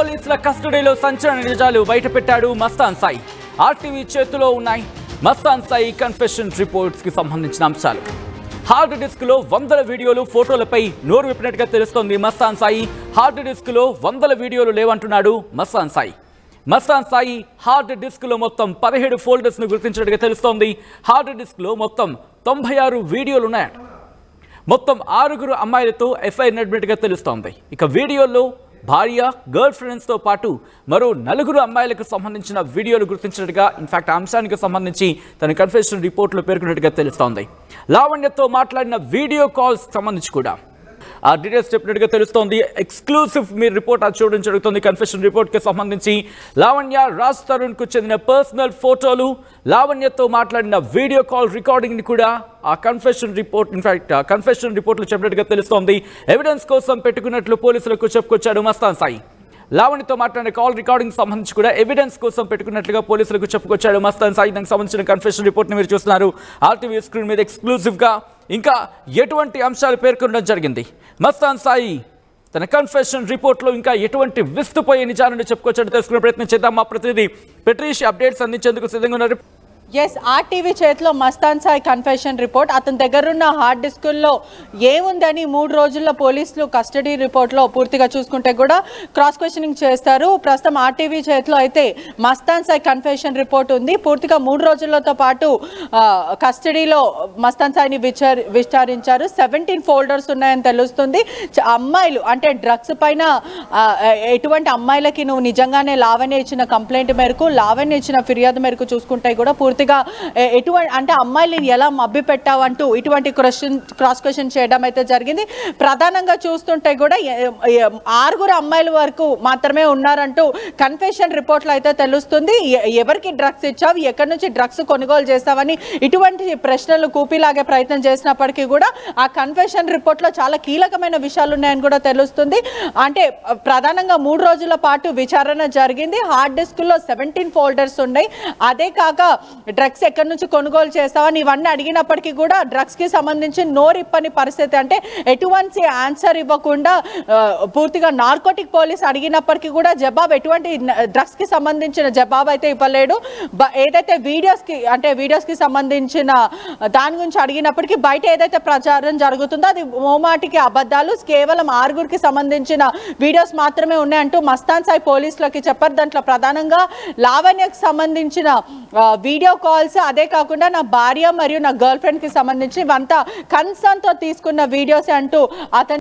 పోలీసుల కస్టడీలో సంచలన నిజాలు బయటపెట్టాడు మస్తాన్ సాయి. ఆర్టీవీ చేతిలో ఉన్నాయి మస్తాన్ సాయి కన్ఫెషన్ రిపోర్ట్స్ కి సంబంధించిన అంశాలు. హార్డ్ డిస్క్ లో వందల వీడియోలు, ఫోటోలపై నోరు విప్పినట్టుగా తెలుస్తోంది మస్తాన్ సాయి. హార్డ్ డిస్క్ లో వందల వీడియోలు లేవంటున్నాడు మస్తాన్ సాయి. మస్తాన్ సాయి హార్డ్ డిస్క్ లో మొత్తం 17 ఫోల్డర్స్ ను గుర్తించినట్టుగా తెలుస్తోంది. హార్డ్ డిస్క్ లో మొత్తం 96 వీడియోలు ఉన్నాయట. మొత్తం 6 అమ్మాయిలతో ఎఫ్ఐఆర్ నడిపినట్టుగా తెలుస్తోంది. ఇక వీడియోల్లో భార్య, గర్ల్ ఫ్రెండ్స్తో పాటు మరో 4 అమ్మాయిలకు సంబంధించిన వీడియోలు గుర్తించినట్టుగా, ఇన్ఫాక్ట్ అంశానికి సంబంధించి తన కన్ఫెషన్ రిపోర్ట్లో పేర్కొన్నట్టుగా తెలుస్తోంది. లావణ్యతో మాట్లాడిన వీడియో కాల్స్ సంబంధించి కూడా ఆ డీటెయిల్స్ చెప్పినట్టుగా తెలుస్తోంది. ఎక్స్క్లూసివ్ మీరు రిపోర్ట్ చూడడం జరుగుతుంది. కన్ఫెషన్ రిపోర్ట్కి సంబంధించి లావణ్య, రాజ్ తరుణ్కు చెందిన పర్సనల్ ఫోటోలు, లావణ్యతో మాట్లాడిన వీడియో కాల్ రికార్డింగ్ని కూడా ఆ కన్ఫెషన్ రిపోర్ట్, ఇన్ఫాక్ట్ కన్ఫెషన్ రిపోర్ట్లో చెప్పినట్టుగా తెలుస్తోంది. ఎవిడెన్స్ కోసం పెట్టుకున్నట్లు పోలీసులకు చెప్పుకొచ్చాడు మస్తాన్ సాయి. లావణ్యతో మాట్లాడిన కాల్ రికార్డింగ్ సంబంధించి కూడా ఎవిడెన్స్ కోసం పెట్టుకున్నట్లుగా పోలీసులకు చెప్పుకొచ్చాడు మస్తాన్ సాయి. దానికి సంబంధించిన కన్ఫెషన్ రిపోర్ట్ని మీరు చూస్తున్నారు ఆర్టీవీ స్క్రీన్ మీద. ఎక్స్క్లూజివ్గా ఇంకా ఎటువంటి అంశాలు పేర్కొనడం జరిగింది, మస్తాన్ సాయి తన కన్ఫెషన్ రిపోర్ట్లో ఇంకా ఎటువంటి విస్తుపోయే నిజాలను చెప్పుకొచ్చాడు తెలుసుకునే ప్రయత్నం చేద్దాం. మా ప్రతినిధి పెట్రీషియా అప్డేట్స్ అందించేందుకు సిద్ధంగా ఉన్నారు. ఎస్, ఆర్టీవీ చేతిలో మస్తాన్ సాయి కన్ఫెషన్ రిపోర్ట్. అతని దగ్గరున్న హార్డ్ డిస్కుల్లో ఏముందని 3 రోజుల్లో పోలీసులు కస్టడీ రిపోర్ట్లో పూర్తిగా చూసుకుంటే కూడా క్రాస్ క్వశ్చనింగ్ చేస్తారు. ప్రస్తుతం ఆర్టీవీ చేతిలో అయితే మస్తాన్ సాయి కన్ఫెషన్ రిపోర్ట్ ఉంది. పూర్తిగా 3 రోజులతో పాటు కస్టడీలో మస్తాన్ సాయిని విచారించారు. 17 ఫోల్డర్స్ ఉన్నాయని తెలుస్తుంది. అమ్మాయిలు అంటే డ్రగ్స్ పైన ఎటువంటి అమ్మాయిలకి నువ్వు నిజంగానే లావణ్య ఇచ్చిన కంప్లైంట్ మేరకు, లావణ్య ఇచ్చిన ఫిర్యాదు మేరకు చూసుకుంటే కూడా ఎటువంటి అంటే అమ్మాయిని ఎలా మభ్య పెట్టావంటూ ఇటువంటి క్రాస్ క్వశ్చన్ చేయడం అయితే జరిగింది. ప్రధానంగా చూస్తుంటే కూడా 6 అమ్మాయిల వరకు మాత్రమే ఉన్నారంటూ కన్ఫెషన్ రిపోర్ట్లో అయితే తెలుస్తుంది. ఎవరికి డ్రగ్స్ ఇచ్చావు, ఎక్కడి నుంచి డ్రగ్స్ కొనుగోలు చేస్తావని ఇటువంటి ప్రశ్నలు కూపిలాగే ప్రయత్నం చేసినప్పటికీ కూడా ఆ కన్ఫెషన్ రిపోర్ట్లో చాలా కీలకమైన విషయాలు ఉన్నాయని కూడా తెలుస్తుంది. అంటే ప్రధానంగా 3 రోజుల పాటు విచారణ జరిగింది. హార్డ్ డిస్క్లో 17 ఫోల్డర్స్ ఉన్నాయి. అదే కాక డ్రగ్స్ ఎక్కడి నుంచి కొనుగోలు చేస్తావని ఇవన్నీ అడిగినప్పటికీ కూడా డ్రగ్స్కి సంబంధించి నోరిప్పని పరిస్థితి, అంటే ఎటువంటి ఆన్సర్ ఇవ్వకుండా పూర్తిగా నార్కోటిక్ పోలీస్ అడిగినప్పటికీ కూడా జవాబు, ఎటువంటి డ్రగ్స్కి సంబంధించిన జవాబు అయితే ఇవ్వలేడు. ఏదైతే వీడియోస్కి సంబంధించిన దాని గురించి అడిగినప్పటికీ బయట ఏదైతే ప్రచారం జరుగుతుందో అది మోమాటికి అబద్ధాలు, కేవలం 6కి సంబంధించిన వీడియోస్ మాత్రమే ఉన్నాయంటూ మస్తాన్ సాయి పోలీసులకి చెప్పారు. దాంట్లో ప్రధానంగా లావణ్యకు సంబంధించిన వీడియో కాల్స్, అదే కాకుండా నా భార్య మరియు నా గర్ల్ ఫ్రెండ్కి సంబంధించి ఇవంతా కన్సర్న్తో తీసుకున్న వీడియోస్ అంటూ అతను